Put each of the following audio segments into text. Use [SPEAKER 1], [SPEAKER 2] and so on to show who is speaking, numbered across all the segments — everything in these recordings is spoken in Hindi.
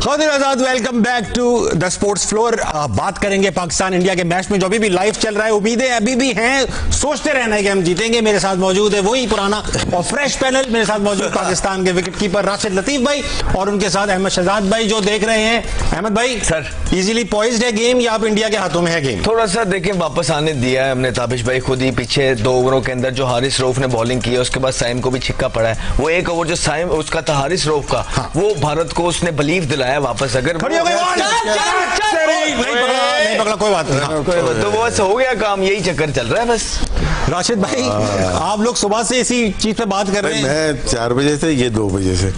[SPEAKER 1] Welcome back to the sports floor. बात करेंगे पाकिस्तान इंडिया के मैच में जो अभी भी लाइव चल रहा है। उम्मीदें अभी भी हैं, सोचते रहना है कि हम जीतेंगे। मेरे साथ मौजूद है वही पुराना और फ्रेश पैनल। मेरे साथ मौजूद पाकिस्तान के विकेट कीपर राशिद लतीफ भाई और उनके साथ अहमद शहजाद भाई जो देख रहे हैं। अहमद भाई सर, इजीली पॉइज्ड है गेम या आप इंडिया के हाथों में है गेम?
[SPEAKER 2] थोड़ा सा देखें, वापस आने दिया है हमने। ताबिश भाई खुद ही पीछे 2 ओवरों के अंदर जो हारिस रऊफ ने बॉलिंग की है, उसके बाद साइम को भी छिक्का पड़ा है। वो 1 ओवर जो साइम उसका था हारिस रऊफ का, वो भारत को उसने बिलीव दिलाया वापस। अगर
[SPEAKER 1] नहीं पकड़ा कोई बात नहीं,
[SPEAKER 2] तो बस हो गया काम। यही चक्कर चल रहा है बस।
[SPEAKER 1] राशिद भाई, आप लोग सुबह से इसी चीज पे बात कर रहे हैं।
[SPEAKER 3] मैं 4 बजे से, ये 2 बजे से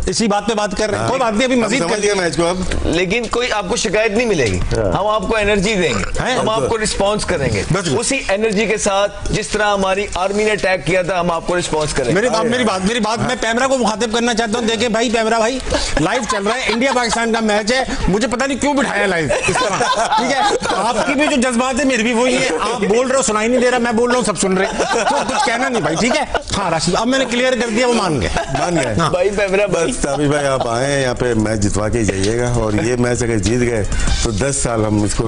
[SPEAKER 1] इसी बात पे बात कर रहे हैं। कोई बात नहीं, अभी मजीद कर दिया
[SPEAKER 3] मैच को अब।
[SPEAKER 2] लेकिन कोई आपको शिकायत नहीं मिलेगी। हम आपको एनर्जी देंगे, हम आपको रिस्पांस करेंगे उसी एनर्जी के साथ जिस तरह हमारी आर्मी ने अटैक किया था। हम आपको रिस्पांस करेंगे।
[SPEAKER 1] मेरी बात मैं पैमरा को मुखातिब करना चाहता हूँ। देखे भाई, पैमरा भाई लाइव चल रहा है, इंडिया पाकिस्तान का मैच है। मुझे पता नहीं क्यों बिठाया लाइव इस तरह, ठीक है? आपकी भी जो जज्बात है मेरी भी वही है। आप बोल रहे हो, सुनाई नहीं दे रहा, मैं बोल रहा हूँ, सब सुन रहे, तो कुछ कहना नहीं भाई, ठीक है? हाँ राशिद, अब मैंने क्लियर कर दिया, वो मान गए
[SPEAKER 2] भाई। पैमरा
[SPEAKER 3] भाई आप आए हैं यहाँ पे, मैच जितवा के जाइएगा। और ये मैच अगर जीत गए तो 10 साल हम इसको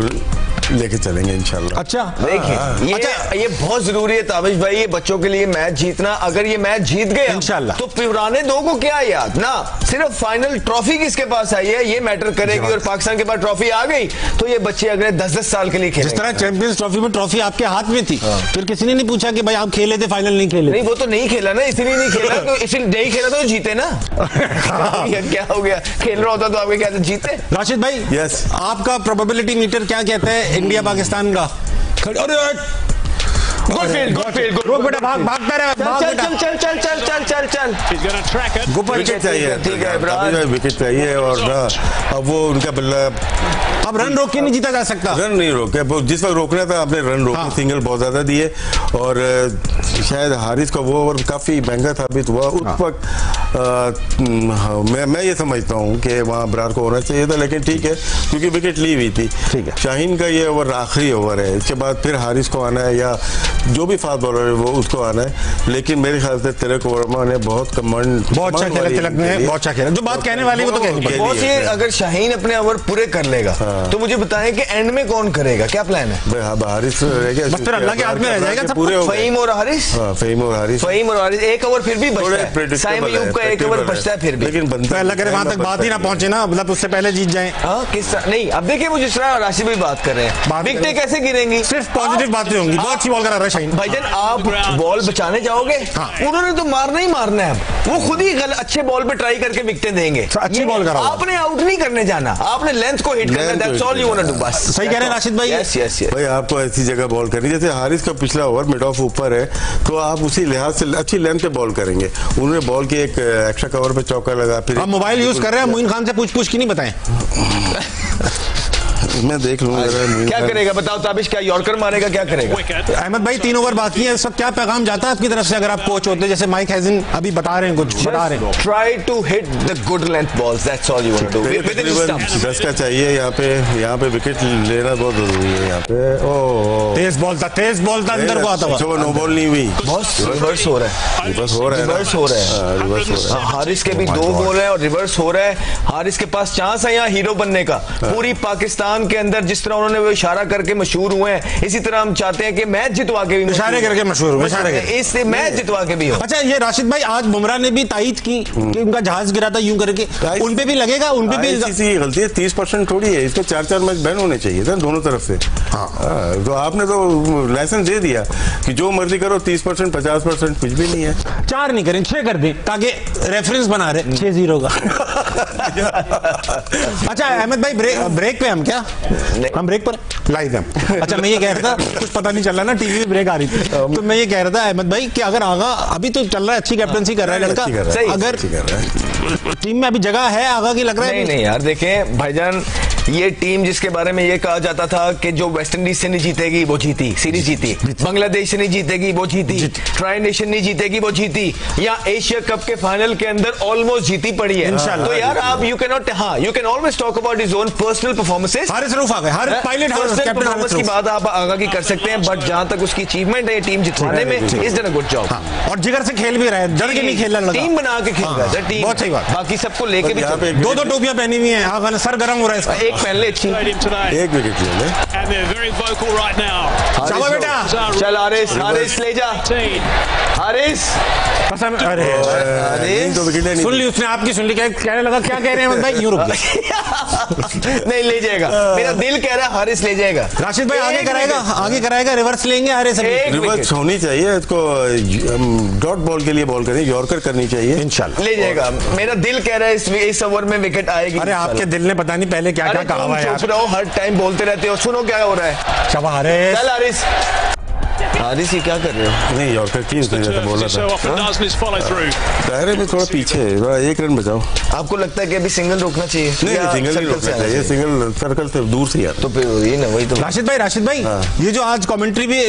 [SPEAKER 3] लेके चलेंगे इंशाल्लाह।
[SPEAKER 2] अच्छा देखिए, ये बहुत जरूरी है ताबिश भाई, ये बच्चों के लिए मैच जीतना। अगर ये मैच जीत गए इंशाल्लाह, तो पुराने 2 को क्या याद ना, सिर्फ फाइनल ट्रॉफी किसके पास आई है ये मैटर करेगी। और पाकिस्तान के पास ट्रॉफी आ गई तो ये बच्चे अगले 10-10 साल के लिए खेलेंगे।
[SPEAKER 1] जिस तरह चैंपियंस ट्रॉफी में ट्रॉफी आपके हाथ में थी, फिर किसी ने नहीं पूछा कि भाई आप खेले थे, फाइनल नहीं खेले?
[SPEAKER 2] नहीं, वो तो नहीं खेला ना, इसलिए नहीं खेला। इसलिए नहीं खेला तो जीते ना। क्या हो गया, खेल रहा होता तो आपके क्या जीते।
[SPEAKER 1] राशिद भाई, यस, आपका प्रोबेबिलिटी मीटर क्या कहता है इंडिया पाकिस्तान का?
[SPEAKER 2] गुड फील्ड,
[SPEAKER 1] रुक बेटा, भागता रहे,
[SPEAKER 2] चल।
[SPEAKER 3] विकेट चाहिए,
[SPEAKER 2] ठीक है इमरान,
[SPEAKER 3] विकेट चाहिए। और अब वो उनका बल्ला,
[SPEAKER 1] अब रन रोक के नहीं जीता जा सकता।
[SPEAKER 3] रन नहीं रोके, जिस वक्त रोकना था आपने रन रोके। सिंगल बहुत ज्यादा दिए और शायद हारिस का वो ओवर काफी महंगा साबित हुआ उस वक्त। मैं ये समझता हूँ कि वहाँ बरार को होना चाहिए था, लेकिन ठीक है क्योंकि विकेट ली हुई थी। ठीक है, शाहीन का ये ओवर आखिरी ओवर है, इसके बाद फिर हारिस को आना है या जो भी फास्ट बॉलर है वो उसको आना है। लेकिन मेरे ख्याल से तिलक वर्मा ने बहुत
[SPEAKER 1] बहुत अच्छा खेला। तिलक ने बहुत अच्छा खेला, जो बात कहने वाली वो तो कहनी
[SPEAKER 2] पड़ेगी। अगर शाहीन अपने ओवर पूरे कर लेगा तो मुझे बताएं कि एंड में कौन करेगा, क्या प्लान है?
[SPEAKER 3] हारिस अल्लाह
[SPEAKER 1] के हाथ में रह जाएगा
[SPEAKER 3] पूरे।
[SPEAKER 2] फहीम और हारिस,
[SPEAKER 3] फहीम और हारिस,
[SPEAKER 2] 1 ओवर फिर भी बचता है। साइम अयूब का 1 ओवर बचता है फिर भी।
[SPEAKER 3] लेकिन
[SPEAKER 1] अल्लाह करे वहां तक बात ही ना पहुंचे ना, मतलब उससे पहले जीत जाए।
[SPEAKER 2] किस नहीं, अब देखिए वो जिस तरह राशिद भाई बात कर रहे हैं, विकेटें कैसे गिरेंगी?
[SPEAKER 1] सिर्फ पॉजिटिव बातें होंगी। बहुत अच्छी बॉल करा रहा है शाहीन
[SPEAKER 2] भाईजान। आप बॉल बचाने जाओगे, उन्होंने तो मारना ही मारना है। वो खुद ही अच्छे बॉल पे ट्राई करके विकेटें देंगे।
[SPEAKER 1] अच्छी बॉल करा,
[SPEAKER 2] आपने आउट नहीं करने जाना, आपने लेंथ को हिट करना है। That's all you want to do. बस
[SPEAKER 1] सही कह रहे हैं राशिद भाई।
[SPEAKER 2] यस
[SPEAKER 3] भाई, आपको ऐसी जगह बॉल करनी, जैसे हारिस का पिछला ओवर मिड ऑफ ऊपर है तो आप उसी लिहाज से अच्छी लेंथ पे बॉल करेंगे। उन्होंने बॉल की एक एक्स्ट्रा कवर पे चौका लगा। फिर
[SPEAKER 1] आप मोबाइल यूज कर रहे हैं, मोइन खान से पूछ की नहीं बताएं।
[SPEAKER 3] मैं देख लूंगा
[SPEAKER 2] क्या करेगा, बताओ ताबिश, क्या यॉर्कर मारेगा, क्या करेगा?
[SPEAKER 1] अहमद भाई 3 ओवर बाकी है, इस वक्त क्या पैगाम जाता है आपकी तरफ से? अगर आप कोच होते, जैसे माइक हैजन अभी बता रहे हैं, कुछ बता रहे हैं।
[SPEAKER 2] Try to hit the good length balls, that's all you want to do.
[SPEAKER 3] 10 का चाहिए यहाँ पे विकेट लेना बहुत जरूरी है। यहाँ पे
[SPEAKER 1] तेज बॉल था अंदर को आता हुआ।
[SPEAKER 3] नो बॉल नहीं हुई,
[SPEAKER 2] रिवर्स हो रहा है। हारिस के भी 2 बॉल है और रिवर्स हो रहा है। हारिस के पास चांस है यहाँ हीरो बनने का। पूरी पाकिस्तान के अंदर जिस तरह उन्होंने वो इशारा करके मशहूर हुए हैं, इसी तरह हम चाहते हैं कि मैच जितवा के भी
[SPEAKER 1] इशारे करके मशहूर हो,
[SPEAKER 2] इससे मैच जितवा के भी हो।
[SPEAKER 1] अच्छा, ये राशिद भाई, आज बुमराह ने भी तायद की कि उनका जहाज गिरा था यूं करके, उन पे भी लगेगा? उन पे भी
[SPEAKER 3] गलती है, 30% थोड़ी है, इसको 4 मैच बैन होने चाहिए था दोनों तरफ से। तो आपने तो लाइसेंस दे दिया कि जो मर्जी करो, 30%, 50%, कुछ भी नहीं है।
[SPEAKER 1] 4 नहीं करें, 6 कर दें, ताकि रेफरेंस बना रहे 6-0 का। अच्छा अहमद भाई, ब्रेक पे हम क्या? हम ब्रेक पर लाइव हैं। अच्छा, मैं ये कह रहा था, कुछ पता नहीं चल रहा ना, टीवी में ब्रेक आ रही थी, तो मैं ये कह रहा था अहमद भाई कि अगर आगा अभी तो चल रहा है, अच्छी कैप्टनसी कर रहा है लड़का, अगर टीम में अभी जगह है आगा की, लग रहा है?
[SPEAKER 2] नहीं यार, देखें भाईजान, ये टीम जिसके बारे में ये कहा जाता था कि जो वेस्ट इंडीज से नहीं जीतेगी वो जीती, सीरीज जीती, बांग्लादेश से नहीं जीतेगी वो जीती, ट्राई नेशन नहीं जीतेगी वो जीती, या एशिया कप के फाइनल के अंदर ऑलमोस्ट जीती पड़ी है। तो यार आप यू कैन नॉट, हाँ you can always talk about his own personal performances, personal performance की बात आप आगा की कर सकते हैं, बट जहां तक उसकी अचीवमेंट है टीम जितवाने में, is done a good job.
[SPEAKER 1] और जिगर से खेल भी रहा है, डर के नहीं खेल रहा,
[SPEAKER 2] टीम बना के खेल रहा है,
[SPEAKER 1] बहुत सही बात।
[SPEAKER 2] बाकी सबको लेके भी
[SPEAKER 1] दो टोपियां पहनी हुई है, सर गर्म हो रहा है इसका।
[SPEAKER 2] एक पहन ले अच्छी,
[SPEAKER 3] एक विकेट ले ले।
[SPEAKER 1] चलो बेटा,
[SPEAKER 2] चल हारिस ले जा, हारिस।
[SPEAKER 3] अरे तो विकेट
[SPEAKER 1] सुन ली उसने, आपकी सुन ली, कहने लगा क्या कह रहे हैं अहमद भाई, यूं रुक गया।
[SPEAKER 2] नहीं ले जाएगा, मेरा दिल कह रहा है हारिस ले जाएगा।
[SPEAKER 1] राशिद भाई आगे कराएगा, रिवर्स लेंगे हारिस।
[SPEAKER 3] रिवर्स होनी चाहिए, इसको डॉट बॉल के लिए बॉल करनी, यॉर्कर करनी चाहिए,
[SPEAKER 1] इंशाल्लाह
[SPEAKER 2] ले जाएगा। मेरा दिल कह रहा है इस ओवर में विकेट आएगी।
[SPEAKER 1] अरे आपके दिल ने पता नहीं पहले क्या क्या कहा हुआ है,
[SPEAKER 2] चुप रहो, हर टाइम बोलते रहते हो, सुनो क्या हो रहा है।
[SPEAKER 1] शाबाश हारिस,
[SPEAKER 2] चल हारिस ये क्या कर रहे हो?
[SPEAKER 3] नहीं यॉर्कर की बोला था, दायरे में थोड़ा पीछे, एक रन बचाओ।
[SPEAKER 2] आपको लगता है कि अभी सिंगल रोकना चाहिए?
[SPEAKER 3] नहीं सिंगल नहीं रोकना चाहिए, सिंगल सर्कल से दूर से यार।
[SPEAKER 2] तो फिर वही ना, वही तो।
[SPEAKER 1] राशिद भाई ये जो आज कमेंट्री भी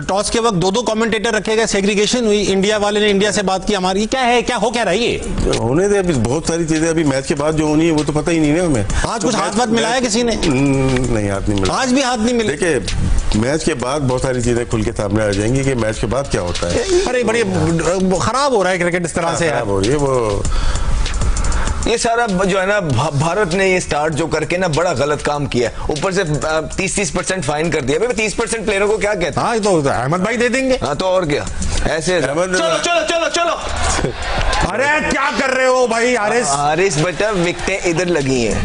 [SPEAKER 1] टॉस के वक्त दो कमेंटेटर रखे गए, सेग्रीगेशन हुई, इंडिया वाले ने इंडिया से बात की, हमारी क्या है, क्या हो क्या रहा है ये?
[SPEAKER 3] होने दे, अभी बहुत सारी चीजें अभी मैच के बाद जो होनी है वो तो पता ही नहीं है हमें।
[SPEAKER 1] आज कुछ हाथ मिलाया किसी ने?
[SPEAKER 3] नहीं हाथ नहीं मिला,
[SPEAKER 1] आज भी हाथ नहीं मिले।
[SPEAKER 3] देखिए मैच के बाद बहुत सारी चीजें खुल के सामने आ जाएंगी कि मैच के बाद क्या होता है।
[SPEAKER 1] अरे बड़ी खराब हो रहा है क्रिकेट इस तरह से,
[SPEAKER 3] खराब हो रही है वो।
[SPEAKER 2] ये सारा जो है ना, भारत ने ये स्टार्ट जो करके ना बड़ा गलत काम किया, ऊपर से 30% फाइन कर दिया। 30% प्लेयरों को क्या कहते हैं?
[SPEAKER 1] हाँ तो अहमद भाई दे देंगे।
[SPEAKER 2] हाँ तो और क्या, ऐसे चलो।
[SPEAKER 1] अरे क्या कर रहे हो भाई
[SPEAKER 2] हारिस बेटा, विकेटें इधर लगी हैं,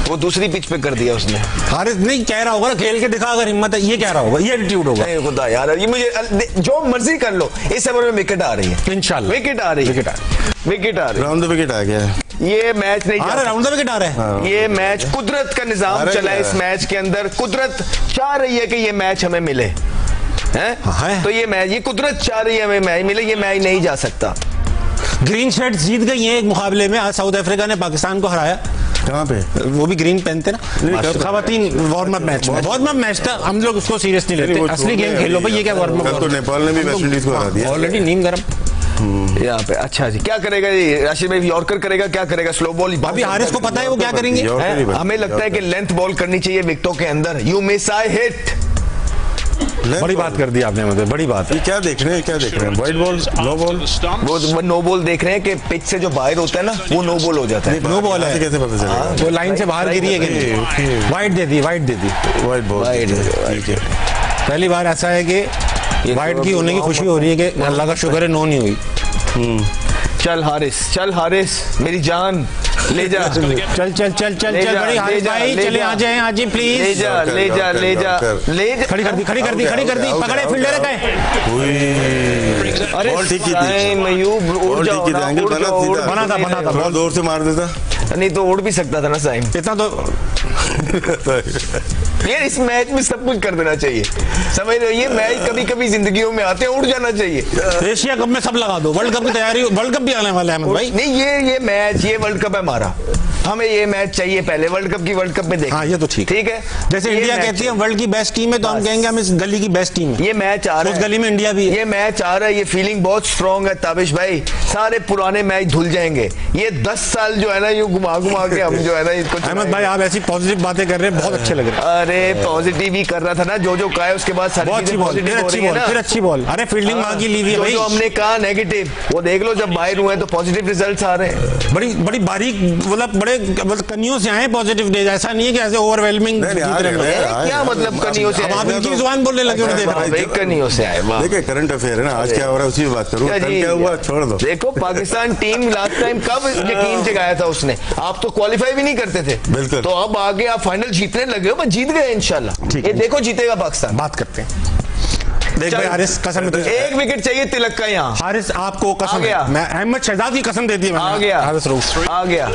[SPEAKER 2] वो दूसरी पिच पे कर दिया उसने।
[SPEAKER 1] हारिस नहीं कह रहा होगा ना, खेल के दिखा अगर हिम्मत है, ये कह रहा होगा, ये एटीट्यूड होगा।
[SPEAKER 2] नहीं खुदा यार, ये मुझे जो मर्जी कर लो, इस ओवर में विकेट आ रही है,
[SPEAKER 1] इंशाल्लाह
[SPEAKER 2] विकेट आ रही है,
[SPEAKER 3] राउंड द विकेट आ गया है।
[SPEAKER 2] ये मैच नहीं
[SPEAKER 1] राउंड द विकेट आ रहा है।
[SPEAKER 2] ये मैच कुदरत का निजाम चला है, इस मैच के अंदर कुदरत चाह रही है कि ये मैच हमें मिले, हैं? तो ये मैच, ये कुदरत चाह रही है हमें मैच मिले, ये मैच नहीं जा सकता।
[SPEAKER 1] ग्रीन शर्ट्स जीत गई हैं एक मुकाबले में, आज साउथ अफ्रीका ने पाकिस्तान को हराया।
[SPEAKER 3] कहाँ पे?
[SPEAKER 1] वो भी ग्रीन पहनते ना, खवातीन वार्म अप मैच में, वार्म अप मैच था, हम लोग उसको सीरियस नहीं लेते, असली गेम खेलो भाई, ये क्या वार्म अप।
[SPEAKER 3] तो नेपाल ने भी वेस्ट इंडीज को हरा दिया
[SPEAKER 1] ऑलरेडी, नीम गरम
[SPEAKER 2] यहाँ पे। अच्छा जी, क्या करेगा ये राशिद भाई? यॉर्कर करेगा, क्या करेगा? Slow ball.
[SPEAKER 1] अभी हारिस को पता है वो क्या करेंगे।
[SPEAKER 2] हमें लगता है कि लेंथ बॉल करनी चाहिए विकेटों के अंदर, यू मिस आई हिट।
[SPEAKER 1] बड़ी बात कर दी आपने, मतलब बड़ी बात है।
[SPEAKER 3] क्या देख रहे हैं वाइट बॉल, नो बॉल?
[SPEAKER 2] वो नो बॉल देख रहे हैं कि पिच से जो बाहर होता है ना, वो नो बॉल हो जाता है।
[SPEAKER 1] नो बॉल है,
[SPEAKER 3] कैसे पता चलेगा?
[SPEAKER 1] वो लाइन से बाहर गिरी है, वाइट दे दी, वाइट
[SPEAKER 3] बॉल, ठीक है।
[SPEAKER 1] पहली बार ऐसा है कि वाइट की होने की खुशी हो रही है कि अल्लाह का शुक्र है नो नहीं हुई।
[SPEAKER 2] चल हारिस मेरी जान, ले जा,
[SPEAKER 1] चल बड़ी हारिस भाई, चले आ जाए आज ही प्लीज।
[SPEAKER 2] ले जा।
[SPEAKER 1] खड़ी कर दी, पकड़े फील्डर का है।
[SPEAKER 2] अरे
[SPEAKER 3] बॉल ठीक की थी,
[SPEAKER 2] मयूब
[SPEAKER 3] एंगल बना था, बॉल जोर से मार देता,
[SPEAKER 2] नहीं तो उड़ भी सकता था ना साइम,
[SPEAKER 1] इतना तो।
[SPEAKER 2] यार इस मैच में सब कुछ कर देना चाहिए, समझ रहे हो? ये मैच कभी कभी जिंदगियों में आते हैं, उड़ जाना चाहिए।
[SPEAKER 1] एशिया कप में सब लगा दो, वर्ल्ड कप की तैयारी, वर्ल्ड कप भी आने वाला है अहमद भाई।
[SPEAKER 2] नहीं ये मैच, ये वर्ल्ड कप है हमारा, हमें ये मैच चाहिए पहले, वर्ल्ड कप की, वर्ल्ड कप में देखें।
[SPEAKER 1] हाँ ये तो ठीक है। जैसे इंडिया कहती है वर्ल्ड की बेस्ट टीम है, तो हम कहेंगे हम इस गली की बेस्ट टीम है।
[SPEAKER 2] ये मैच आ रहा है,
[SPEAKER 1] उस गली में इंडिया भी है।
[SPEAKER 2] ये मैच आ रहा है, ये फीलिंग बहुत स्ट्रांग है ताबिश भाई, सारे पुराने मैच धुल जाएंगे। ये 10 साल जो है ना, ये घुमा के हम जो है ना इसको।
[SPEAKER 1] अहमद भाई आप ऐसी पॉजिटिव बातें कर रहे हैं, बहुत अच्छे लग रहे हैं।
[SPEAKER 2] अरे पॉजिटिव ही कर रहा था ना, जो कहा है उसके बाद सारी चीजें पॉजिटिव हो रही है ना।
[SPEAKER 1] फिर अच्छी बॉल, अरे फील्डिंग वहां की ली हुई है भाई।
[SPEAKER 2] जो हमने कहा नेगेटिव, वो देख लो, जब बाहर हुए तो पॉजिटिव रिजल्ट्स आ रहे हैं।
[SPEAKER 1] बड़ी बारीक, मतलब बड़े कनियों से आए पॉजिटिव डेज, ऐसा नहीं है कि ऐसे ओवरवेलमिंग।
[SPEAKER 2] क्या मतलब कनियों से?
[SPEAKER 1] आप इनकी जुबान बोलने लगे होंगे,
[SPEAKER 2] कनियों से आए।
[SPEAKER 3] देखिए करंट अफेयर है ना, आज क्या हो रहा है उसी बात करूं, क्या हुआ छोड़ दो।
[SPEAKER 2] देखो पाकिस्तान टीम लास्ट टाइम कब यकीन जगाया था उसने, आप तो क्वालिफाई भी नहीं करते थे,
[SPEAKER 3] बिल्कुल।
[SPEAKER 2] तो अब आगे आप फाइनल जीतने लगे हो, बस जीत गए इंशाल्लाह। ये देखो जीतेगा पाकिस्तान।
[SPEAKER 1] बात करते हैं, देख भाई हारिस कसम,
[SPEAKER 2] एक विकेट चाहिए तिलक का यहाँ।
[SPEAKER 1] हारिस आपको कसम, मैं अहमद शहजाद की कसम देती है,
[SPEAKER 2] आ गया,
[SPEAKER 1] हारिस
[SPEAKER 2] आ गया।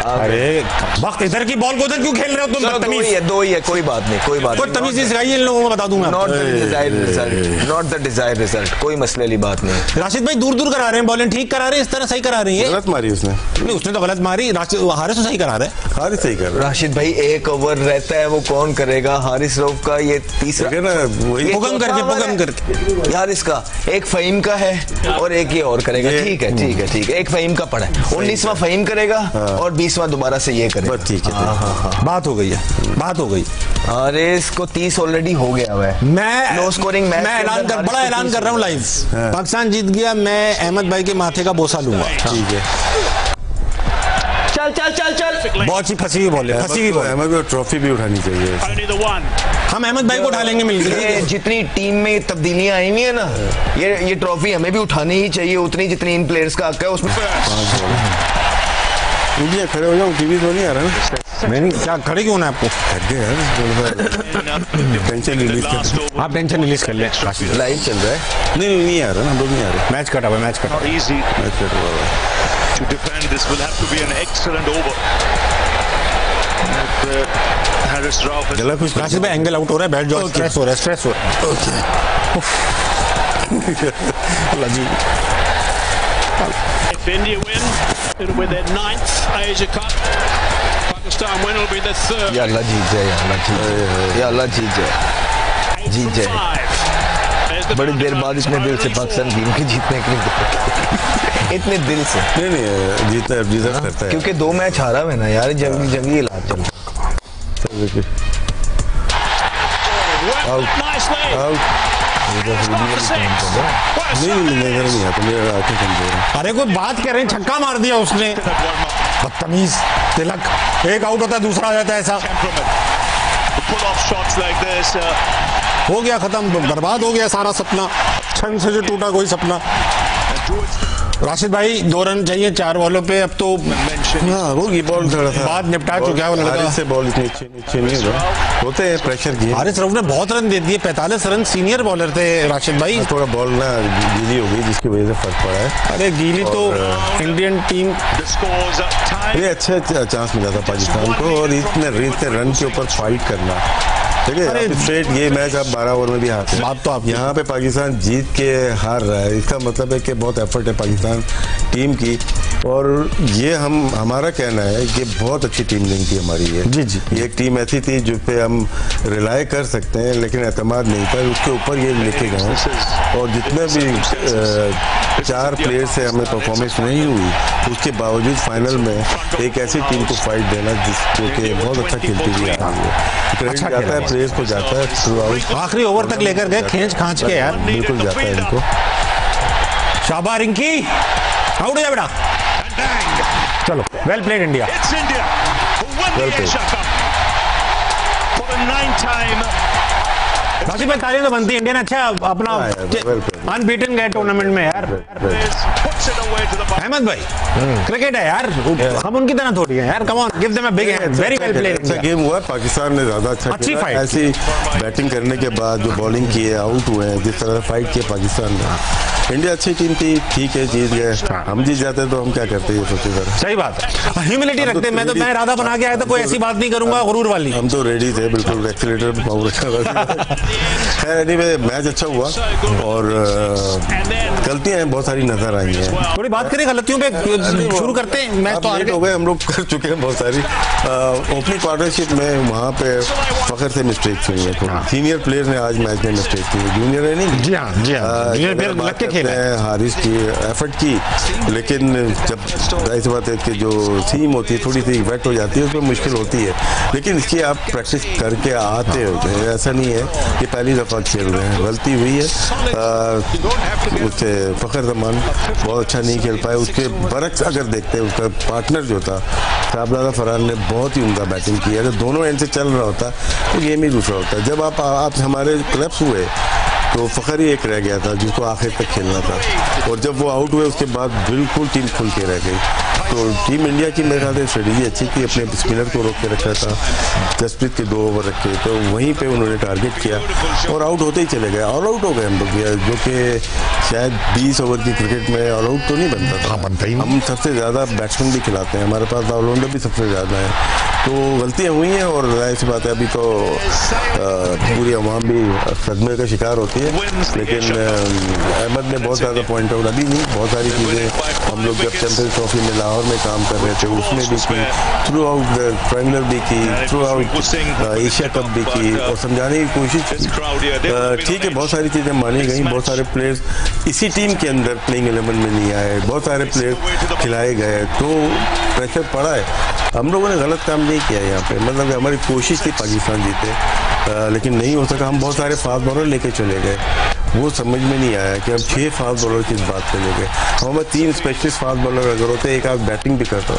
[SPEAKER 1] अरे वक्त इधर की बॉल को उधर क्यों खेल रहे हो तुम? बदतमीज।
[SPEAKER 2] दो ही है, कोई बात नहीं, कोई बात
[SPEAKER 1] नहीं। तमीज सिखाइए इन लोगों को, बता दूं मैं।
[SPEAKER 2] नॉट द डिजायर्ड रिजल्ट, कोई मसले वाली बात नहीं।
[SPEAKER 1] राशिद भाई दूर करा रहे हैं, बॉलिंग ठीक करा रहे हैं, इस तरह सही करा रही है।
[SPEAKER 3] गलत मारी उसने।
[SPEAKER 1] नहीं, उसने तो गलत मारी। हारिस तो सही करा रहे हैं।
[SPEAKER 3] हारिस सही कर रहा है।
[SPEAKER 2] राशिद भाई एक ओवर रहता है, वो कौन करेगा? हारिस रऊफ का ये तीसरा
[SPEAKER 1] पुगम करके
[SPEAKER 2] यार, इसका एक फहीम का है और एक ये और करेगा। ठीक है, एक फहीम का पड़ा है, 19वां फहीम करेगा और 20वां दोबारा से ये करेगा।
[SPEAKER 3] ठीक है,
[SPEAKER 1] बात हो गई है, बात हो गई।
[SPEAKER 2] अरे इसको 30 ऑलरेडी हो गया है।
[SPEAKER 1] मैं
[SPEAKER 2] लो स्कोरिंग मैच,
[SPEAKER 1] मैं बड़ा ऐलान कर रहा हूँ लाइव। पाकिस्तान जीत गया, मैं अहमद भाई के माथे का बोसा लूंगा।
[SPEAKER 3] ठीक है,
[SPEAKER 2] चल।
[SPEAKER 1] बहुत ही फंसी हुई बॉल है, फंसी हुई बॉल।
[SPEAKER 3] अहमद को ट्रॉफी भी उठानी चाहिए।
[SPEAKER 1] हम अहमद भाई को उठा लेंगे मिलकर।
[SPEAKER 2] जितनी टीम में तब्दीलियां आई हुई है ना, ये ट्रॉफी हमें भी उठानी ही चाहिए, उतनी जितनी इन प्लेयर्स का हक है उसमें।
[SPEAKER 3] इंडिया खड़े हो जाओ, टीवी तो नहीं आ रहा ना।
[SPEAKER 1] नहीं, क्या खड़े क्यों ना आपको?
[SPEAKER 3] टेंशन रिलीज कर,
[SPEAKER 1] आप टेंशन रिलीज कर ले।
[SPEAKER 2] लाइव चल रहा है।
[SPEAKER 3] नहीं आ रहा ना, हम लोग नहीं आ रहे।
[SPEAKER 1] मैच कटा हुआ, मैच कटा हुआ।
[SPEAKER 4] To defend this will have to be an excellent over. Haris Rauf has
[SPEAKER 3] गला कुछ
[SPEAKER 1] राशिद भाई एंगल आउट हो रहा है, बैठ जाओ। स्ट्रेस हो रहा है।
[SPEAKER 4] If India win, it'll be their 9th Asia Cup. Pakistan win, it'll be their 3rd.
[SPEAKER 2] या अल्लाह जीत जाए, या अल्लाह जीत जाए। बड़ी देर बाद इतने दिल से पाकिस्तान टीम के जीतने के लिए, इतने दिल से
[SPEAKER 3] नहीं जीता डिजर्व करता है,
[SPEAKER 2] क्योंकि 2 मैच हारा है ना यार। जंगी इलाज चल
[SPEAKER 3] नहीं आता, मेरे आंखें कमजोर हैं।
[SPEAKER 1] अरे कोई बात कर रहे हैं, छक्का मार दिया उसने, बदतमीज। तिलक एक आउट होता है, दूसरा आ जाता है। ऐसा हो गया खत्म, बर्बाद हो गया सारा सपना। छन से जो टूटा कोई सपना। राशिद भाई 2 रन चाहिए 4 बॉलों पे। अब तो
[SPEAKER 3] होगी बॉल, थोड़ा सा
[SPEAKER 1] बात निपटा चुका है वो लड़का।
[SPEAKER 3] से बॉल इतनी अच्छी नहीं होते हैं, प्रेशर की।
[SPEAKER 1] हारिस रऊफ ने बहुत रन दे दिए, 45 रन। सीनियर बॉलर थे राशिद भाई।
[SPEAKER 3] थोड़ा बॉल ना गीली हो गई, जिसकी वजह से फर्क पड़ा है।
[SPEAKER 1] अरे गीली तो इंडियन टीम,
[SPEAKER 3] ये अच्छा चांस मिला था पाकिस्तान को, और इतने रन के ऊपर फाइट करना। ठीक है, स्ट्रेट ये मैच आप 12 ओवर में भी हारते हैं।
[SPEAKER 1] बात तो आप
[SPEAKER 3] यहाँ पे पाकिस्तान जीत के हार रहा है, इसका मतलब है कि बहुत एफर्ट है पाकिस्तान टीम की। और ये हमारा कहना है कि बहुत अच्छी टीम नहीं थी हमारी ये।
[SPEAKER 1] जी।
[SPEAKER 3] ये एक टीम ऐसी थी जो पे हम रिलाय कर सकते हैं, लेकिन एतमाद नहीं था उसके ऊपर। ये लेके गए और जितने भी 4 प्लेयर से हमें परफॉर्मेंस नहीं हुई, उसके बावजूद फाइनल में एक ऐसी टीम को फाइट देना जो कि बहुत अच्छा खेलती हुई आ रही है। क्रेडिट जाता है प्लेयर्स को, जाता है थ्रू आउट,
[SPEAKER 1] आखिरी ओवर तक लेकर गए, खींच खांच के यार।
[SPEAKER 3] बिल्कुल जाता है इनको।
[SPEAKER 1] शाबाश रिंकी, आउट हो जा बेटा। चलो, वेल प्लेड इंडिया। राशिद भाई तालियां तो बनती है, इंडिया ने अच्छा अपना अनबीटन गए टूर्नामेंट में यार। अहमद भाई क्रिकेट है यार, हम उनकी तरह थोड़ी है यार। Come on, give them a big hand. Very well played.
[SPEAKER 3] अच्छा गेम हुआ, पाकिस्तान ने ज्यादा अच्छा खेला। ऐसी बैटिंग करने के बाद जो बॉलिंग की है, आउट हुए हैं, जिस तरह फाइट किया पाकिस्तान ने। इंडिया अच्छी टीम थी, ठीक है, जीत गए। हम जीत जाते तो हम क्या करते, ये सोचे सर।
[SPEAKER 1] सही बात है, ह्यूमिलिटी रखते। मैं इरादा बना के आया था, कोई ऐसी बात नहीं करूंगा गुरूर वाली।
[SPEAKER 3] हम तो रेडी थे, बिल्कुल एक्सीलेटर पे पावर रखा। खैर एनीवे मैच अच्छा हुआ, और गलतियां बहुत सारी नजर आई हैं।
[SPEAKER 1] थोड़ी बात करें गलतियों पे, शुरू करते हैं। मैच तो
[SPEAKER 3] लेट हो गए, हम लोग कर चुके हैं बहुत सारी। ओपनिंग पार्टनरशिप में वहाँ पे फखर से मिस्टेक हुई है। सीनियर प्लेयर ने आज मैच में मिस्टेक की, जूनियर है नहीं।
[SPEAKER 1] जी हाँ,
[SPEAKER 3] हारिस की एफर्ट की, लेकिन जब ऐसी बात है कि जो सीम होती है थोड़ी सी वेट हो जाती है, उसमें मुश्किल होती है। लेकिन इसकी आप प्रैक्टिस करके आते होते हैं, ऐसा नहीं है कि पहली दफ़ा खेल रहे हैं। गलती हुई है, उससे फखर जमान बहुत अच्छा नहीं खेल पाए। उसके बरक्स अगर देखते हैं, उसका पार्टनर जो था शाहजादा फरहान ने बहुत ही उम्दा बैटिंग की। अगर दोनों एंड से चल रहा होता तो गेम ही दूसरा होता। जब आप हमारे क्लब्स हुए तो फ़खर ही एक रह गया था जिसको आखिर तक खेलना था, और जब वो आउट हुए उसके बाद बिल्कुल टीम खुल के रह गई। तो टीम इंडिया की मेरे ख्याल से स्ट्रेटेजी अच्छी थी, अपने स्पिनर को रोक के रखा था, जसप्रीत के 2 ओवर रखे, तो वहीं पे उन्होंने टारगेट किया और आउट होते ही चले गए। ऑल आउट हो गए हम लोग, जो कि शायद 20 ओवर की क्रिकेट में ऑल आउट तो नहीं बनता था।
[SPEAKER 1] बनता ही।
[SPEAKER 3] हम सबसे ज़्यादा बैट्समैन भी खिलाते हैं, हमारे पास ऑलराउंडर भी सबसे ज़्यादा है, तो गलतियाँ हुई हैं और जाहिर सी बात है अभी तो पूरी अवाम भी सदमे का शिकार होती है। लेकिन अहमद ने बहुत ज़्यादा पॉइंट आउट, अभी नहीं बहुत सारी चीज़ें हम लोग जब चैंपियंस ट्रॉफी में लाहौर में काम कर रहे थे उसमें भी की, थ्रू आउट ट्रायंगुलर भी की, थ्रू आउट एशिया कप भी की, और समझाने की कोशिश की। ठीक है, बहुत सारी चीज़ें मानी गई, बहुत सारे प्लेयर्स इसी टीम के अंदर प्लेइंग 11 में नहीं आए, बहुत सारे प्लेयर खिलाए गए, तो प्रेशर पड़ा है। हम लोगों ने गलत काम नहीं किया यहाँ पे, मतलब हमारी कोशिश थी पाकिस्तान जीते, लेकिन नहीं हो सका। हम बहुत सारे फास्ट बॉलर लेके चले गए, वो समझ में नहीं आया कि हम 6 फास्ट बॉलर किस बात पे ले गए। हमें 3 स्पेशलिस्ट फास्ट बॉलर अगर होते, एक आध बैटिंग भी करता,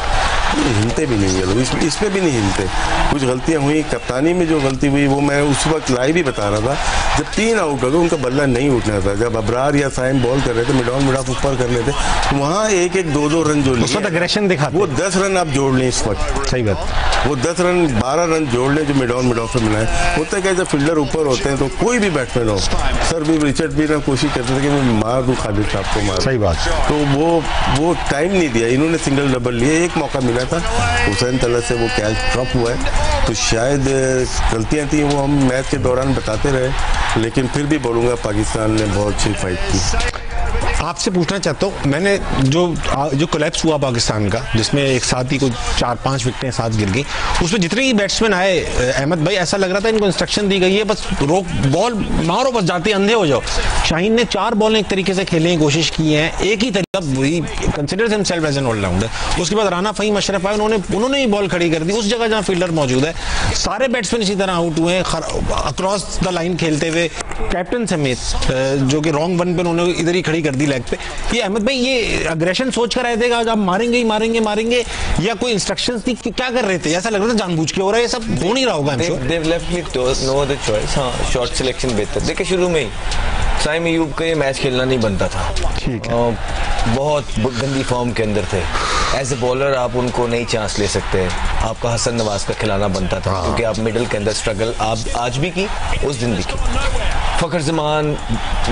[SPEAKER 3] हिलते भी नहीं है लोग, इसमें भी नहीं हिलते। कुछ गलतियाँ हुई, कप्तानी में जो गलती हुई वो मैं उस वक्त लाइव ही बता रहा था, जब 3 आउट हो गए उनका बल्ला नहीं उठना था। जब अबरार या साइम बॉल कर रहे थे, मिड ऑन मिड ऑफ ऊपर कर लेते, तो वहाँ 1-1 2-2 रन जो लिए,
[SPEAKER 1] एग्रेशन दिखा, वो
[SPEAKER 3] 10 रन आप जोड़ लें इस वक्त।
[SPEAKER 1] सही बात,
[SPEAKER 3] वो 10 रन 12 रन जोड़ लें जो मिड ऑन मिड ऑफ में मिलाए। होता है क्या, जब फील्डर ऊपर होते हैं तो कोई भी बैट्समैन हो, सर भी रिचर्ड भी ना कोशिश करते थे कि मैं मार दूं खालिद साहब को मार।
[SPEAKER 1] सही बात,
[SPEAKER 3] तो वो टाइम नहीं दिया, इन्होंने सिंगल डबल लिए, एक मौका मिला था, हुसैन तलत से वो कैच ड्रॉप हुआ है, तो शायद गलतियां थी, वो हम मैच के दौरान बताते रहे, लेकिन फिर भी बोलूँगा पाकिस्तान ने बहुत अच्छी फाइट की।
[SPEAKER 1] आपसे पूछना चाहता हूँ, मैंने जो कोलैप्स हुआ पाकिस्तान का, जिसमें एक साथ ही कुछ 4-5 विकेटें साथ गिर गई, उसमें जितने ही बैट्समैन आए अहमद भाई, ऐसा लग रहा था इनको इंस्ट्रक्शन दी गई है बस रोक बॉल मारो, बस जाते अंधे हो जाओ। शाहीन ने 4 बॉल एक तरीके से खेलने की कोशिश की है, एक ही तरीका, वही considers himself as an allrounder. उसके बाद राना फहीम अशरफ आए, उन्होंने ही बॉल खड़ी कर दी उस जगह जहाँ फील्डर मौजूद है। सारे बैट्समैन इसी तरह आउट हुए अक्रॉस द लाइन खेलते हुए, कैप्टन समेत, जो कि रॉन्ग वन पे उन्होंने इधर ही खड़ी कर दी लेग पे। ये अहमद भाई, ये अग्रेशन सोच कर आए थे आज आप मारेंगे ही मारेंगे, या कोई इंस्ट्रक्शंस थी, क्या कर रहे थे? ऐसा लग रहा था जानबूझ के हो रहा है, ये सब हो नहीं रहा होगा।
[SPEAKER 2] No other choice. हाँ, शॉर्ट सिलेक्शन बेहतर। देखिए, शुरू में ही साइम अयूब का ये मैच खेलना नहीं बनता था, ठीक है, बहुत गंदी फॉर्म के अंदर थे। एज ए बॉलर आप उनको नहीं चांस ले सकते, आपका हसन नवाज का खिलाना बनता था, क्योंकि आप मिडिल के अंदर स्ट्रगल आप आज भी की, उस दिन भी की। फ़खर ज़मान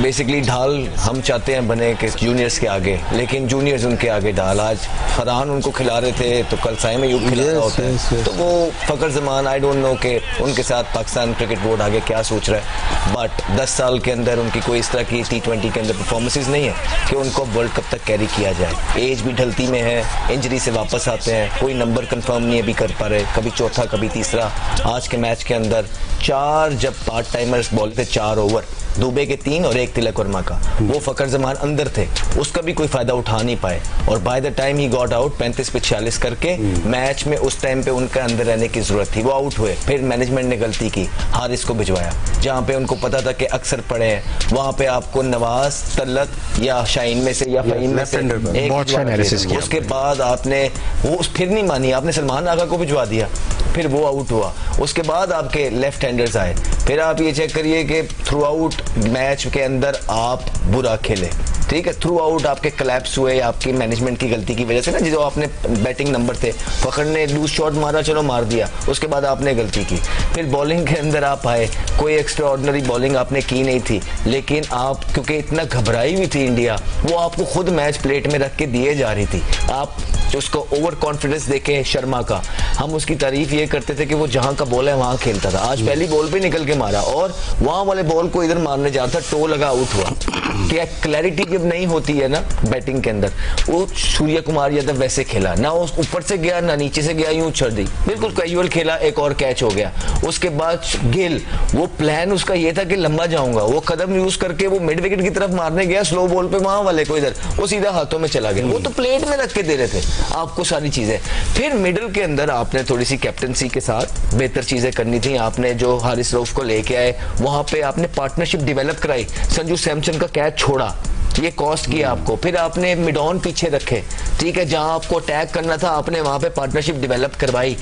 [SPEAKER 2] बेसिकली ढाल हम चाहते हैं बने कि जूनियर्स के आगे, लेकिन जूनियर्स उनके आगे ढाल। आज फरहान उनको खिला रहे थे, तो कल साइम अयूब खिला रहा होता है, तो वो फ़खर ज़मान, आई डोंट नो कि उनके साथ पाकिस्तान क्रिकेट बोर्ड आगे क्या सोच रहा है, बट 10 साल के अंदर उनकी कोई इस तरह की T20 के अंदर परफॉर्मेंसेज नहीं है कि उनको वर्ल्ड कप तक कैरी किया जाए। एज भी ढलती में है, इंजरी से वापस आते हैं, कोई नंबर कंफर्म नहीं अभी कर पा रहे, कभी चौथा कभी तीसरा। आज के मैच के अंदर 4 जब पार्ट टाइमर्स बॉल थे, 4 ओवर, दुबे के 3 और 1 तिलक वर्मा का, वो फ़खर ज़मान अंदर थे, उसका भी कोई फायदा उठा नहीं पाए, और by the time he got out 35 पे 46 करके मैच में उस टाइम पे उनका अंदर रहने की जरूरत थी, वो आउट हुए। फिर मैनेजमेंट ने गलती की, हारिस को भिजवाया जहां पे उनको पता था कि अक्सर पड़े हैं, वहां पे आपको नवाज, तलत या शाहीन में से या फहीम में से एक, उसके बाद आपने वो फिर नहीं मानी, आपने सलमान आगा को भिजवा दिया, फिर वो आउट हुआ। उसके बाद आपके लेफ्ट हैंडर्स आए, फिर आप ये चेक करिए कि थ्रू आउट मैच के अंदर आप बुरा खेले, ठीक है, थ्रू आउट आपके कोलैप्स हुए आपकी मैनेजमेंट की गलती की वजह से ना, जो आपने बैटिंग नंबर थे, फ़खर ने लूज शॉट मारा, चलो मार दिया, उसके बाद आपने गलती की। फिर बॉलिंग के अंदर आप आए, कोई एक्स्ट्रा ऑर्डिनरी बॉलिंग आपने की नहीं थी, लेकिन आप क्योंकि इतना घबराई हुई थी इंडिया, वो आपको खुद मैच प्लेट में रख के दिए जा रही थी। आप उसको ओवर कॉन्फिडेंस देखें शर्मा का, हम उसकी तारीफ ये करते थे कि वो जहां का बॉल है वहां खेलता था, आज पहली बॉल पे निकल के मारा, और वहां वाले बॉल को इधर मारने जा रहा था, टो लगा, आउट हुआ। क्या क्लैरिटी जब नहीं होती है ना बैटिंग के अंदर, वो सूर्य कुमार यादव वैसे खेला ना, उस ऊपर से गया ना नीचे से गया, यूं उछल दी, बिल्कुल कैजुअल खेला, एक और कैच हो गया। उसके बाद गिल, वो प्लान उसका ये था कि लंबा जाऊंगा, वो कदम यूज करके वो मिड विकेट की तरफ मारने गया, स्लो बॉल पे वहां वाले को इधर, वो सीधा हाथों में चला गया। वो तो प्लेट में रख के दे रहे थे आपको सारी चीजें। फिर मिडिल के अंदर आपने थोड़ी सी कैप्टनसी के साथ बेहतर चीजें करनी थी, आपने जो हारिस रऊफ को लेके आए, वहां पे आपने पार्टनरशिप डेवलप कराई, संजू सैमसन का कैच छोड़ा, ये कॉस्ट किया आपको। फिर आपने मिड ऑन पीछे रखे, ठीक है, जहां आपको अटैक करना था आपने वहां पे पार्टनरशिप डेवलप करवाई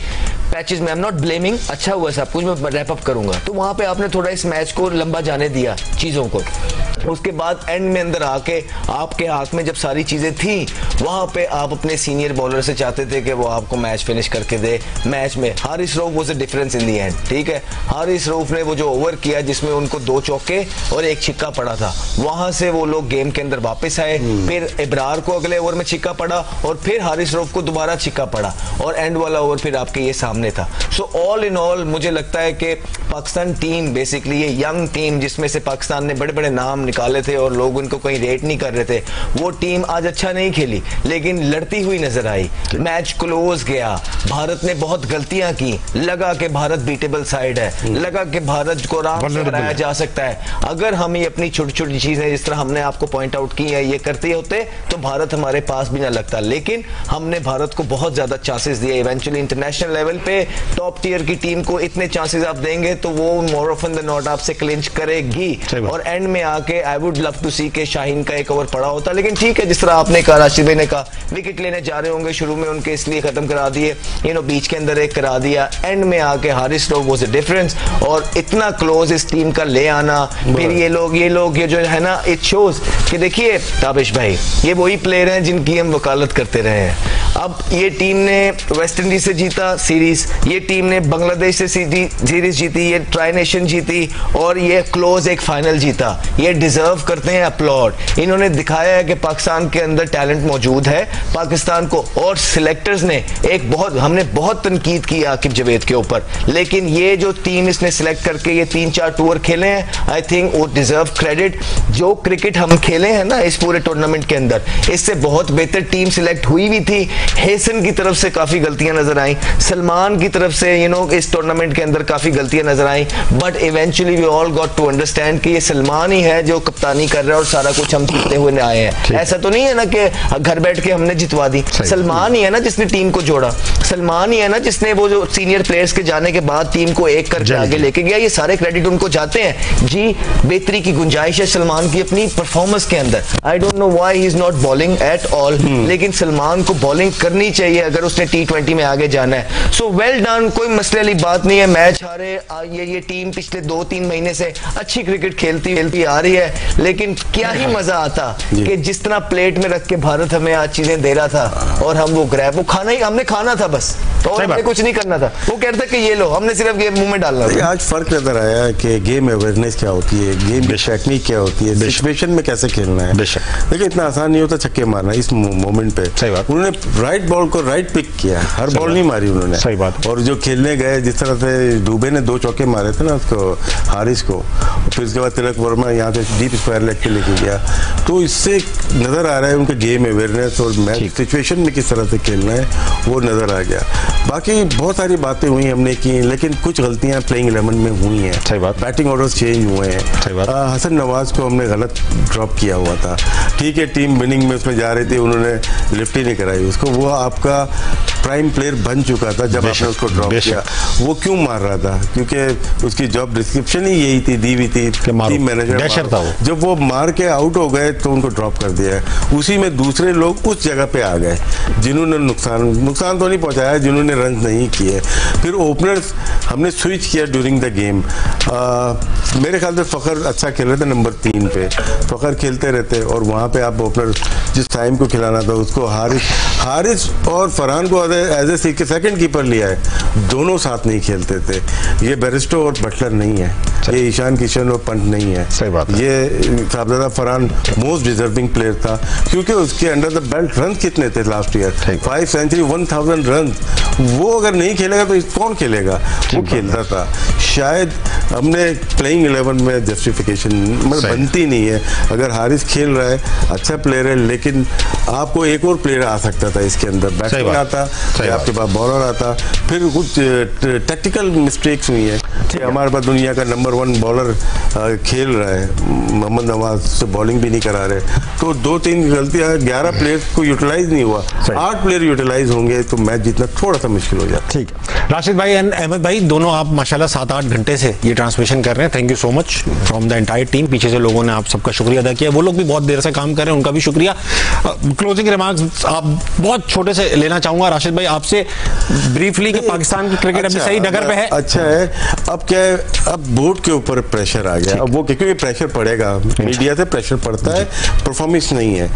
[SPEAKER 2] पैचेस में। आई एम नॉट ब्लेमिंग, अच्छा हुआ सब कुछ, मैं रैप अप करूंगा। तो वहां पे आपने थोड़ा इस मैच को लंबा जाने दिया चीजों को। उसके बाद एंड में अंदर आके आपके हाथ में जब सारी चीजें थी, वहां पे आप अपने सीनियर बॉलर से चाहते थे कि वो आपको मैच फिनिश करके दे। मैच में Haris Rauf was the difference in the end, ठीक है। हारिस रऊफ ने वो जो ओवर किया जिसमें उनको 2 चौके और 1 छिक्का पड़ा था, वहां से वो लोग गेम के अंदर वापस आए। फिर इब्रार को अगले ओवर में छिक्का पड़ा और फिर हारिस रऊफ को दोबारा छिक्का पड़ा और एंड वाला ओवर फिर आपके ये सामने था। सो ऑल इन ऑल मुझे लगता है कि पाकिस्तान टीम बेसिकली ये यंग टीम जिसमें से पाकिस्तान ने बड़े बड़े नाम निकाले थे और लोग उनको कहीं रेट नहीं कर रहे थे, वो टीम आज अच्छा नहीं खेली लेकिन लड़ती हुई नजर आई। मैच क्लोज गया, भारत ने बहुत गलतियां की, लगा कि भारत बीटेबल साइड है, लगा कि भारत को आराम से हराया जा सकता है। अगर हम ये अपनी छोटी छोटी चीजें जिस तरह हमने आपको पॉइंट आउट की है ये करते होते तो भारत हमारे पास भी ना लगता, लेकिन हमने भारत को बहुत ज्यादा चांसेस दिए। इवेंचुअली इंटरनेशनल लेवल पे टॉप टियर की टीम को इतने चांसेस आप देंगे तो वो मोर ऑफन देन नॉट आपसे क्लिंच करेगी। और एंड में आके आई वुड लव टू सी के शाहीन का एक ओवर पड़ा होता, लेकिन ठीक है, जिस तरह आपने कहा, राशिद भाई ने कहा विकेट लेने जा रहे होंगे, शुरू में उनके इसलिए खत्म करा दिए, बीच के अंदर एक करा दिया। एंड में आके Haris Rauf was the difference और इतना क्लोज इस टीम का ले आना। फिर ये लोग ये जो है ना, इट शोज कि देखिए ताबिश भाई ये वही प्लेयर हैं जिनकी हम वकालत करते रहे हैं। अब ये टीम ने वेस्ट इंडीज से जीता सीरीज, ये टीम ने बांग्लादेश से सीरीज जीती, ये ट्राई नेशन जीती और ये क्लोज एक फाइनल जीता। ये डिजर्व करते हैं अपलॉड। इन्होंने दिखाया है कि पाकिस्तान के अंदर टैलेंट मौजूद है पाकिस्तान को। और सिलेक्टर्स ने हमने बहुत तनकीद की आकिब जावेद के ऊपर, लेकिन ये जो टीम इसने सिलेक्ट करके ये 3-4 टूर खेले हैं, आई थिंक वो डिजर्व क्रेडिट। जो क्रिकेट हम खेले हैं ना इस पूरे टूर्नामेंट के अंदर, इससे बहुत बेहतर टीम सिलेक्ट हुई भी थी। हेसन की तरफ से काफी गलतियां नजर आई, सलमान की तरफ से इस टूर्नामेंट के अंदर काफी गलतियां नजर आई, but eventually we all got to understand कि ये सलमान ही है जो कप्तानी कर रहा है और सारा कुछ हम जीतते हुए आए हैं। ऐसा तो नहीं है ना कि घर बैठ के हमने जितवा दी। सलमान ही है ना जिसने टीम को जोड़ा, सलमान ही है ना जिसने वो जो सीनियर प्लेयर्स के जाने के बाद टीम को एक करके आगे लेके गया। ये सारे क्रेडिट उनको जाते हैं जी। बेहतरी की गुंजाइश है सलमान की अपनी परफॉर्मेंस के अंदर। I don't know why he is not bowling at all, लेकिन सलमान को बॉलिंग करनी चाहिए अगर उसने T20 में आगे जाना है। सो वेल डन, कोई मसले वाली बात नहीं है। मैच हारे, ये टीम पिछले 2-3 महीने से अच्छी क्रिकेट खेलती आ रही है, लेकिन क्या ही मजा आता कि जिस तरह प्लेट में रख के भारत हमें आज चीजें दे रहा था और हम वो ग्रैब, वो खाना ही हमने खाना था बस, तो हमने कुछ नहीं करना था। वो कहता कि ये लो, हमने सिर्फ गेम मुंह में डालना था।
[SPEAKER 3] आज फर्क नजर आया कि गेम अवेयरनेस क्या होती है, गेम की टेक्निक क्या होती है, सिचुएशन में कैसे खेलना है। देखिए इतना आसान नहीं होता छक्के मारना इस मोमेंट पे। सही बात, उन्होंने राइट बॉल को राइट पिक किया, हर बॉल नहीं मारी उन्होंने। सही बात। और जो खेलने गए जिस तरह से दुबे ने 2 चौके मारे थे ना उसको, हारिस को, फिर उसके बाद तिलक वर्मा यहाँ से डीप स्क्वायर लेग पे लेके गया, तो इससे नजर आ रहा है उनके गेम अवेयरनेस और मैच सिचुएशन में किस तरह से खेलना है वो नजर आ गया। बाकी बहुत सारी बातें हुई हमने की, लेकिन कुछ गलतियां प्लेइंग 11 में हुई हैं। सही बात। बैटिंग ऑर्डर्स चेंज हुए हैं। सही बात। हसन नवाज को हमने गलत ड्रॉप किया हुआ था, ठीक है, टीम विनिंग में उसमें जा रही थी, उन्होंने लिफ्ट ही नहीं कराई उसको। वो आपका प्राइम प्लेयर बन चुका था जब आपने उसको ड्रॉप किया। वो क्यों मार रहा था? क्योंकि उसकी जॉब डिस्क्रिप्शन ही यही थी, दी हुई थी, टीम मैनेजर था वो। जब वो मार के आउट हो गए तो उनको ड्रॉप कर दिया। उसी में दूसरे लोग उस जगह पे आ गए जिन्होंने नुकसान तो नहीं पहुंचाया, जिन्होंने रन नहीं किए। फिर ओपनर्स हमने स्विच किया ड्यूरिंग द गेम। मेरे ख्याल से फ़खर अच्छा खेल रहे थे नंबर 3 पे, फ़खर खेलते रहते और वहाँ पे आप ओपनर जिस टाइम को खिलाना था उसको, हारिस और फरहान को एज ए सेकंड कीपर लिया है, दोनों साथ नहीं खेलते थे। ये बेरिस्टो और बटलर नहीं है, ये ईशान किशन और पंत नहीं है। सही बात है। ये साहबजादा फरहान मोस्ट डिजर्विंग प्लेयर था क्योंकि उसके अंडर द बेल्ट रन कितने थे लास्ट ईयर, 5 सेंचुरी 1000 रन। वो अगर नहीं खेलेगा तो कौन खेलेगा? वो खेलता था। शायद हमने प्लेइंग 11 में जस्टिफिकेशन बनती नहीं है। अगर हारिस खेल रहा है, अच्छा प्लेयर है, लेकिन आपको एक और प्लेयर आ सकता था इसके अंदर, बैट्समैन आता या आपके पास बॉलर आता। फिर कुछ टेक्निकल मिस्टेक्स हुई है। हमारे पास दुनिया का नंबर 1 बॉलर खेल रहा है, मोहम्मद नवाज से बॉलिंग भी नहीं करा रहे, तो 2-3 गलतियां, 11 प्लेयर्स को यूटिलाइज नहीं हुआ। 8 प्लेयर यूटिलाइज होंगे तो मैच जीतना थोड़ा सा मुश्किल हो जाता।
[SPEAKER 1] ठीक है। राशिद भाई एंड अहमद भाई दोनों आप माशाल्लाह 7-8 घंटे से ये ट्रांसमिशन कर रहे हैं। Thank you so much from the entire team. पीछे से लोगों ने आप सबका शुक्रिया अदा किया, वो लोग भी बहुत देर से काम कर रहे हैं, उनका भी शुक्रिया। क्लोजिंग रिमार्क्स आप बहुत छोटे से लेना चाहूंगा राशिद भाई आपसे ब्रीफली कि पाकिस्तान की क्रिकेट अभी सही डगर पे है।
[SPEAKER 3] अच्छा है, अब क्या है, अब बोर्ड के ऊपर प्रेशर आ गया, अब वो क्योंकि प्रेशर पड़ेगा, मीडिया से प्रेशर पड़ता है, परफॉर्मेंस नहीं है।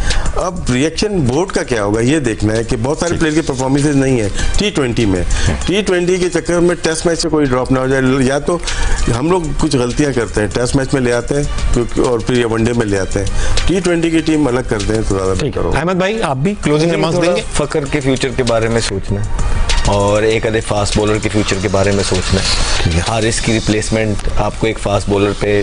[SPEAKER 3] अब रिएक्शन बोर्ड का क्या होगा ये देखना है कि बहुत सारे प्लेयर की परफॉर्मेंसेज नहीं है T20 में। T20 के चक्कर में टेस्ट मैच से कोई ड्रॉप ना हो जाए, या तो हम लोग कुछ गलतियां करते हैं, टेस्ट मैच में ले आते हैं और फिर ये वनडे में ले आते हैं, T20 की टीम अलग करते हैं तो ज्यादा बेहतर होगा।
[SPEAKER 1] अहमद भाई आप भी क्लोजिंग रिमार्क्स देंगे?
[SPEAKER 2] फकर के फ्यूचर के बारे में सोचना और एक आधे फास्ट बॉलर के फ्यूचर के बारे में सोचना है। हारिस की रिप्लेसमेंट आपको एक फास्ट बॉलर पे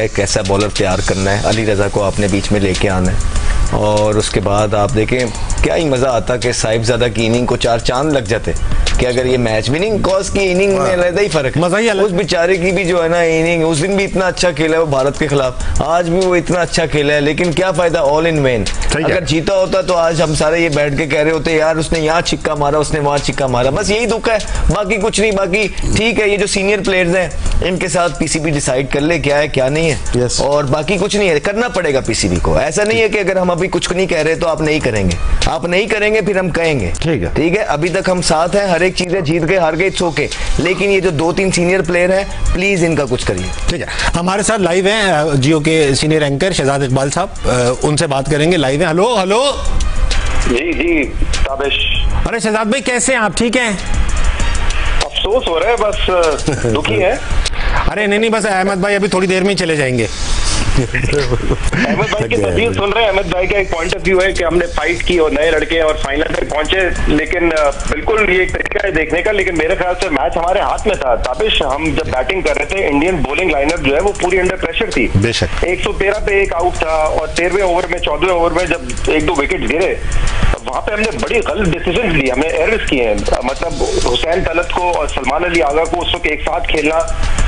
[SPEAKER 2] एक ऐसा बॉलर तैयार करना है, अली रजा को आपने बीच में लेके आना है और उसके बाद आप देखें क्या ही मज़ा आता कि साहिबजादा की इनिंग को 4 चांद लग जाते कि अगर ये मैच विनिंग कॉस की इनिंग में अलग ही फर्क है।
[SPEAKER 1] मजा ही अलग।
[SPEAKER 2] उस बेचारे की भी जो है ना इनिंग, उस दिन भी इतना अच्छा खेला है वो भारत के खिलाफ, आज भी वो इतना अच्छा खेला है, लेकिन क्या फायदा, ऑल इन वेन। अगर जीता होता तो आज हम सारे ये बैठ के कह रहे होते यार उसने यहाँ छिक्का मारा, उसने वहां छिक्का मारा, बस यही दुख है, बाकी कुछ नहीं। बाकी ठीक है, ये जो सीनियर प्लेयर्स हैं इनके साथ पीसीबी डिसाइड कर ले क्या है क्या नहीं है, और बाकी कुछ नहीं है, करना पड़ेगा पीसीबी को। ऐसा नहीं है कि अगर हम अभी कुछ नहीं कह रहे तो आप नहीं करेंगे, आप नहीं करेंगे फिर हम कहेंगे। ठीक है, अभी तक हम साथ हैं, हर एक चीजें जीत गए हार गए इट्स ओके, लेकिन ये जो 2-3 सीनियर प्लेयर हैं प्लीज इनका कुछ करिए।
[SPEAKER 1] ठीक है, हमारे साथ लाइव हैं जियो के सीनियर एंकर शहजाद इकबाल साहब, उनसे बात करेंगे लाइव हैं। हेलो हेलो
[SPEAKER 5] जी ताबिश।
[SPEAKER 1] अरे शहजाद भाई कैसे हैं आप, ठीक हैं?
[SPEAKER 5] अफसोस हो रहा है, बस दुखी है।
[SPEAKER 1] अरे नहीं बस अहमद भाई अभी थोड़ी देर में ही चले जाएंगे।
[SPEAKER 5] अहमद भाई की तस्वीर सुन रहे हैं। अहमद भाई का एक पॉइंट ऑफ व्यू है कि हमने फाइट की और नए लड़के और फाइनल तक पहुंचे, लेकिन बिल्कुल ये एक तरीका है देखने का, लेकिन मेरे ख्याल से मैच हमारे हाथ में था। ताबिश, हम जब बैटिंग कर रहे थे इंडियन बॉलिंग लाइनअप जो है वो पूरी अंडर प्रेशर थी।
[SPEAKER 1] बेशक
[SPEAKER 5] 113 पे एक आउट था और 13वें ओवर में 14वें ओवर में जब 1-2 विकेट गिरे वहां पे हमने बड़ी गलत डिसीजन ली, हमने एरर्स किए हैं। मतलब हुसैन तलत को और सलमान अली आगा को उस वक्त एक साथ खेलना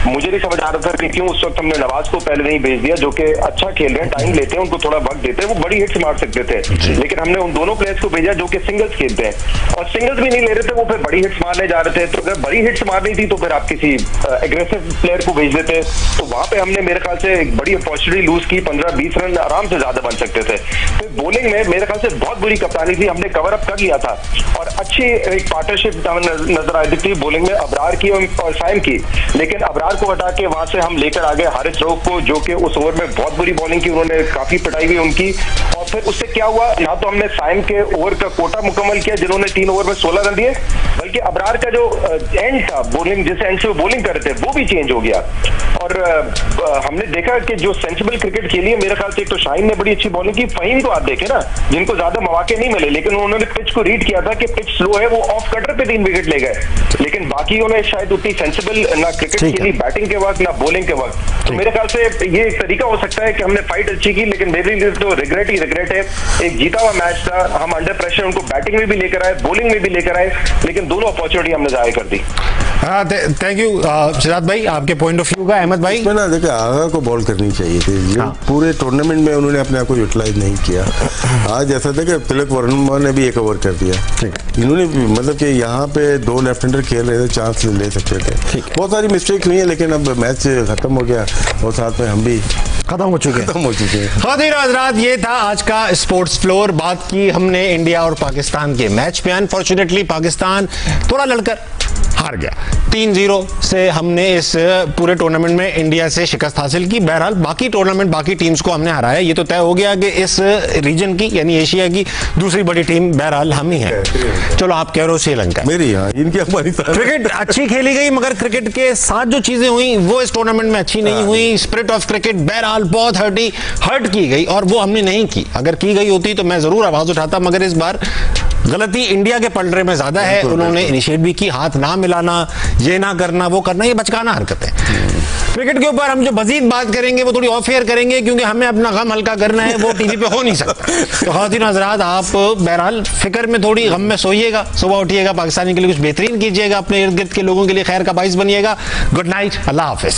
[SPEAKER 5] मुझे नहीं समझ आ रहा था कि क्यों उस वक्त हमने नवाज को पहले नहीं भेज दिया, जो कि अच्छा खेल रहे हैं, टाइम लेते हैं, उनको थोड़ा वक्त देते हैं, वो बड़ी हिट्स मार सकते थे, लेकिन हमने उन दोनों प्लेयर्स को भेजा जो कि सिंगल्स खेलते हैं और सिंगल्स भी नहीं ले रहे थे, वो फिर बड़ी हिट्स मारने जा रहे थे। तो अगर बड़ी हिट्स मारनी थी तो फिर आप किसी एग्रेसिव प्लेयर को भेज देते, तो वहां पे हमने मेरे ख्याल से एक बड़ी अपॉर्चुनिटी लूज की, 15-20 रन आराम से ज्यादा बन सकते थे। तो बॉलिंग में मेरे ख्याल से बहुत बुरी कप्तानी थी, हमने कवर अप कर लिया था और अच्छी एक पार्टनरशिप नजर आई थी बॉलिंग में अबरार की और साइम की, लेकिन अबरार को हटा के वहां से हम लेकर आ गए हारिस रऊफ को, जो कि उस ओवर में बहुत बुरी बॉलिंग की, उन्होंने काफी पिटाई हुई उनकी। और फिर उससे क्या हुआ, ना तो हमने साइम के ओवर का कोटा मुकम्मल किया जिन्होंने 3 ओवर में 16 रन दिए, बल्कि अबरार का जो एंड था बॉलिंग, जिस एंड से वो बॉलिंग कर रहे थे वो भी चेंज हो गया। और हमने देखा कि जो सेंसिबल क्रिकेट खेली है, मेरे ख्याल से एक तो शाहीन ने बड़ी अच्छी बॉलिंग की, फहीम को आप देखें ना, जिनको ज्यादा मौके नहीं मिले, लेकिन उन्होंने पिच को रीड किया था कि पिच स्लो है, वो ऑफ कटर पे 3 विकेट ले गए, लेकिन बाकी उन्हें शायद उतनी सेंसिबल ना क्रिकेट खेली बैटिंग के वक्त ना बॉलिंग के वक्त। तो मेरे ख्याल से ये एक तरीका हो सकता है कि हमने फाइट अच्छी की, लेकिन मेरे लिए तो रिग्रेट ही रिग्रेट है। एक जीता हुआ मैच था, हम अंडर प्रेशर उनको बैटिंग में भी लेकर आए, बॉलिंग में भी लेकर आए, लेकिन दोनों अपॉर्चुनिटी हमने जाया कर दी।
[SPEAKER 1] थैंक यू शहजाद भाई, आपके पॉइंट ऑफ व्यू का। अहमद भाई
[SPEAKER 3] ना देखिए, आगा को बॉल करनी चाहिए थी, पूरे टूर्नामेंट में उन्होंने अपने आप को यूटिलाइज नहीं किया। आज ऐसा था कि तिलक वर्मा ने भी एक ओवर कर दिया, इन्होंने मतलब कि यहाँ पे 2 लेफ्ट हैंडर खेल रहे थे, चांस ले सकते थे। बहुत सारी मिस्टेक हुई है, लेकिन अब मैच खत्म हो गया और साथ में हम भी
[SPEAKER 1] खत्म हो चुके हैं। खातिन हज़रात, ये था आज का स्पोर्ट्स फ्लोर। बात की हमने इंडिया और पाकिस्तान के मैच पे। अनफॉर्चुनेटली पाकिस्तान थोड़ा लड़कर हार गया, 3-0 से हमने इस पूरे टूर्नामेंट में इंडिया से शिकस्त हासिल की। बहरहाल बाकी टूर्नामेंट बाकी टीम्स को हमने हराया, ये तो तय हो गया कि इस रीजन की यानी एशिया की दूसरी बड़ी टीम बहरहाल हम ही है। चलो आप कह रहे हो श्रीलंका,
[SPEAKER 3] मेरी इनकी हमारी
[SPEAKER 1] क्रिकेट अच्छी खेली गई, मगर क्रिकेट के साथ जो चीजें हुई वो इस टूर्नामेंट में अच्छी नहीं हुई। स्पिरिट ऑफ क्रिकेट बहरहाल बहुत हर्ट की गई और वो हमने नहीं की। अगर की गई होती तो मैं जरूर आवाज उठाता, मगर इस बार गलती इंडिया के पलड़े में ज्यादा है। उन्होंने इनिशिएट भी की, हाथ ना मिलाना, ये ना करना, वो करना, ये बचकाना हरकत है। क्रिकेट के ऊपर हम जो मजीद बात करेंगे वो थोड़ी ऑफ एयर करेंगे, क्योंकि हमें अपना गम हल्का करना है, वो टीवी पे हो नहीं सकता। तो खातिन हज़रात, आप बहरहाल फिक्र में थोड़ी गम में सोइएगा, सुबह उठिएगा, पाकिस्तानी के लिए कुछ बेहतरीन कीजिएगा, अपने इर्द गिर्द के लोगों के लिए खैर का बाइस बनिएगा। गुड नाइट, अल्लाह हाफिज।